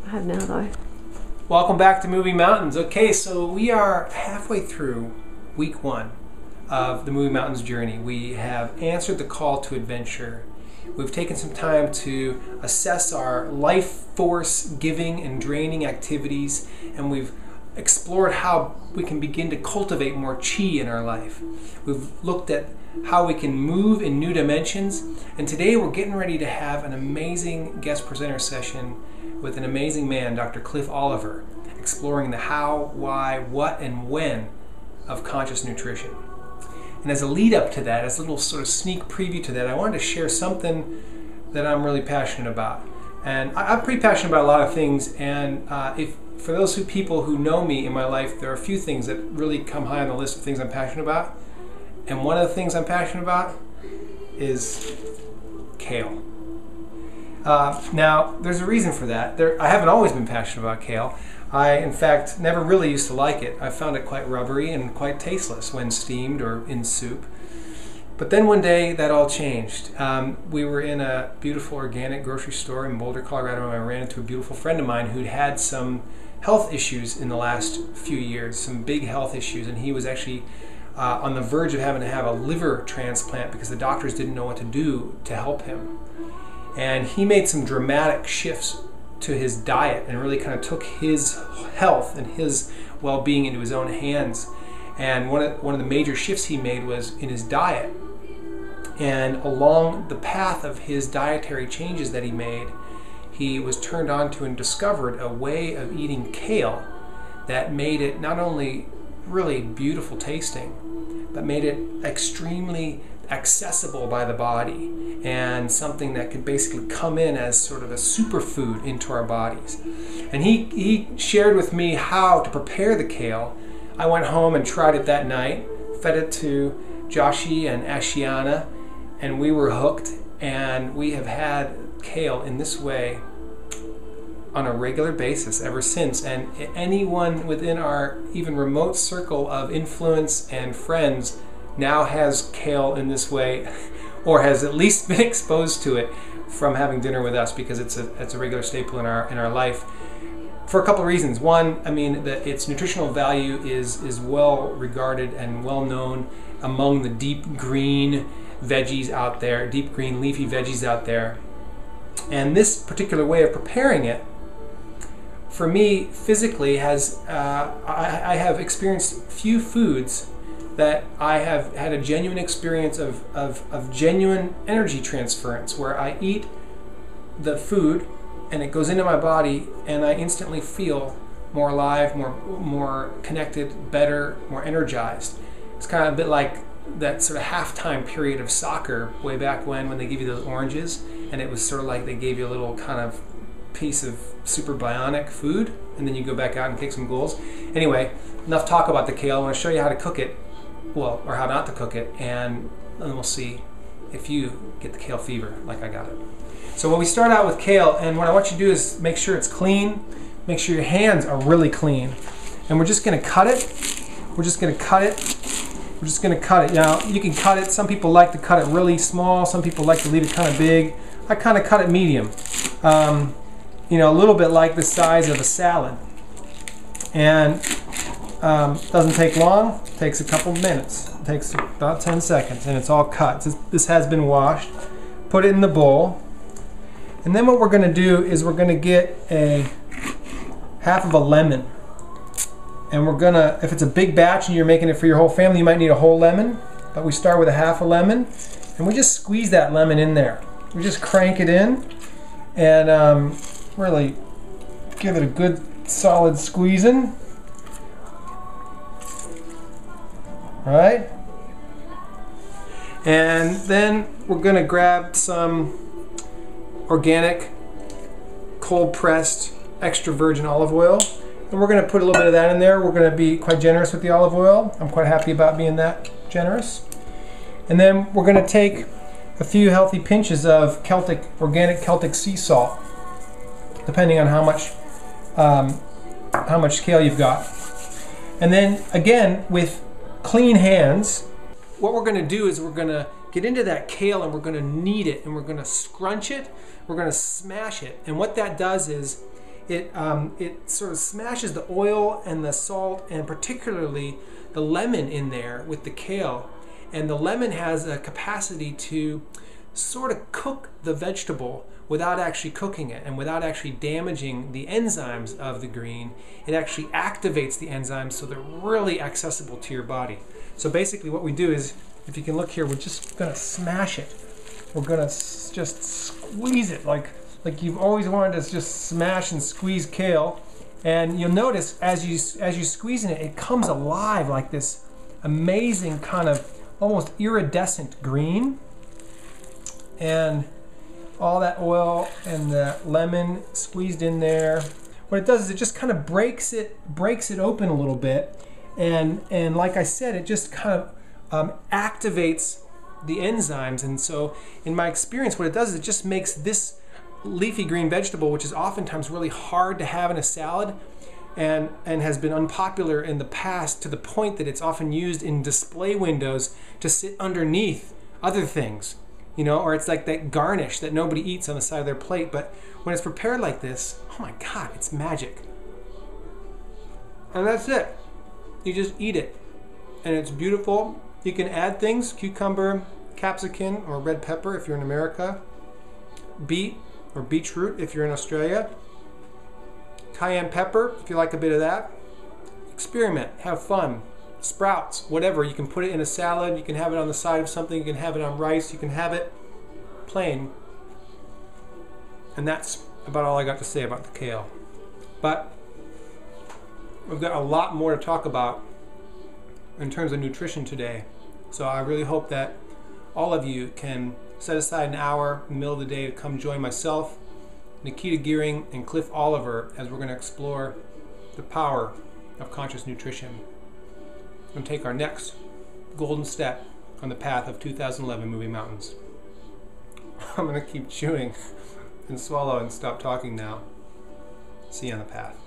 I have now though. Welcome back to Moving Mountains. Okay, so we are halfway through week 1 of the Moving Mountains journey. We have answered the call to adventure. We've taken some time to assess our life force giving and draining activities, and we've explored how we can begin to cultivate more chi in our life. We've looked at how we can move in new dimensions, and today we're getting ready to have an amazing guest presenter session with an amazing man, Dr. Cliff Oliver, exploring the how, why, what, and when of conscious nutrition. And as a lead up to that, as a little sort of sneak preview to that, I wanted to share something that I'm really passionate about. And I'm pretty passionate about a lot of things, and for those people who know me in my life, there are a few things that really come high on the list of things I'm passionate about. And one of the things I'm passionate about is kale. Now, there's a reason for that. I haven't always been passionate about kale. I, in fact, never really used to like it. I found it quite rubbery and quite tasteless when steamed or in soup. But then one day, that all changed. We were in a beautiful organic grocery store in Boulder, Colorado, and I ran into a beautiful friend of mine who'd had some health issues in the last few years, some big health issues, and he was actually on the verge of having to have a liver transplant because the doctors didn't know what to do to help him. And he made some dramatic shifts to his diet and really kind of took his health and his well-being into his own hands. And one of the major shifts he made was in his diet. And along the path of his dietary changes that he made, he was turned on to and discovered a way of eating kale that made it not only really beautiful tasting, but made it extremely accessible by the body and something that could basically come in as sort of a superfood into our bodies. And he shared with me how to prepare the kale. I went home and tried it that night, fed it to Joshi and Ashiana, and we were hooked, and we have had kale in this way on a regular basis ever since. And anyone within our even remote circle of influence and friends now has kale in this way, or has at least been exposed to it from having dinner with us, because it's a regular staple in our life for a couple of reasons. One, I mean, its nutritional value is well regarded and well known among the deep green veggies out there, deep green leafy veggies out there. And this particular way of preparing it, for me physically, has I have experienced few foods that I have had a genuine experience of genuine energy transference, where I eat the food and it goes into my body and I instantly feel more alive, more connected, better, more energized. It's kind of a bit like that sort of halftime period of soccer way back when they give you those oranges, and it was sort of like they gave you a little kind of piece of super bionic food, and then you go back out and kick some goals. Anyway, enough talk about the kale. I want to show you how to cook it. Well, or how not to cook it, and then we'll see if you get the kale fever like I got it. So when we start out with kale, and what I want you to do is make sure it's clean, make sure your hands are really clean, and we're just going to cut it. We're just going to cut it. We're just going to cut it. Now, you can cut it. Some people like to cut it really small. Some people like to leave it kind of big. I kind of cut it medium. You know, a little bit like the size of a salad. And doesn't take long. Takes a couple minutes. It takes about 10 seconds, and it's all cut. This has been washed. Put it in the bowl, and then what we're going to do is we're going to get a half of a lemon, and we're gonna, if it's a big batch and you're making it for your whole family, you might need a whole lemon, but we start with a half a lemon, and we just squeeze that lemon in there. We just crank it in, and really give it a good solid squeezing. Right? And then we're going to grab some organic, cold pressed, extra virgin olive oil. And we're going to put a little bit of that in there. We're going to be quite generous with the olive oil. I'm quite happy about being that generous. And then we're going to take a few healthy pinches of organic Celtic sea salt, depending on how much kale you've got. And then again, with clean hands, what we're going to do is we're going to get into that kale and we're going to knead it, and we're going to scrunch it, we're going to smash it. And what that does is it sort of smashes the oil and the salt and particularly the lemon in there with the kale. And the lemon has a capacity to sort of cook the vegetable without actually cooking it and without actually damaging the enzymes of the green. It actually activates the enzymes so they're really accessible to your body. So basically what we do is, if you can look here, we're just going to smash it. We're going to just squeeze it like you've always wanted to just smash and squeeze kale. And you'll notice as you're squeezing it, it comes alive like this amazing kind of almost iridescent green. And all that oil and the lemon squeezed in there. What it does is it just kind of breaks it open a little bit. And like I said, it just kind of activates the enzymes. And so in my experience, what it does is it just makes this leafy green vegetable, which is oftentimes really hard to have in a salad and has been unpopular in the past to the point that it's often used in display windows to sit underneath other things, you know, or it's like that garnish that nobody eats on the side of their plate. But when it's prepared like this, oh my God, it's magic. And that's it. You just eat it. And it's beautiful. You can add things, cucumber, capsicum, or red pepper if you're in America, beet or beetroot if you're in Australia, cayenne pepper if you like a bit of that. Experiment, have fun. Sprouts, whatever. You can put it in a salad, you can have it on the side of something, you can have it on rice, you can have it plain. And that's about all I got to say about the kale. But we've got a lot more to talk about in terms of nutrition today. So I really hope that all of you can set aside an hour in the middle of the day to come join myself, Nikita Gearing, and Cliff Oliver as we're going to explore the power of conscious nutrition and take our next golden step on the path of 2011 Moving Mountains. I'm going to keep chewing and swallow and stop talking now. See you on the path.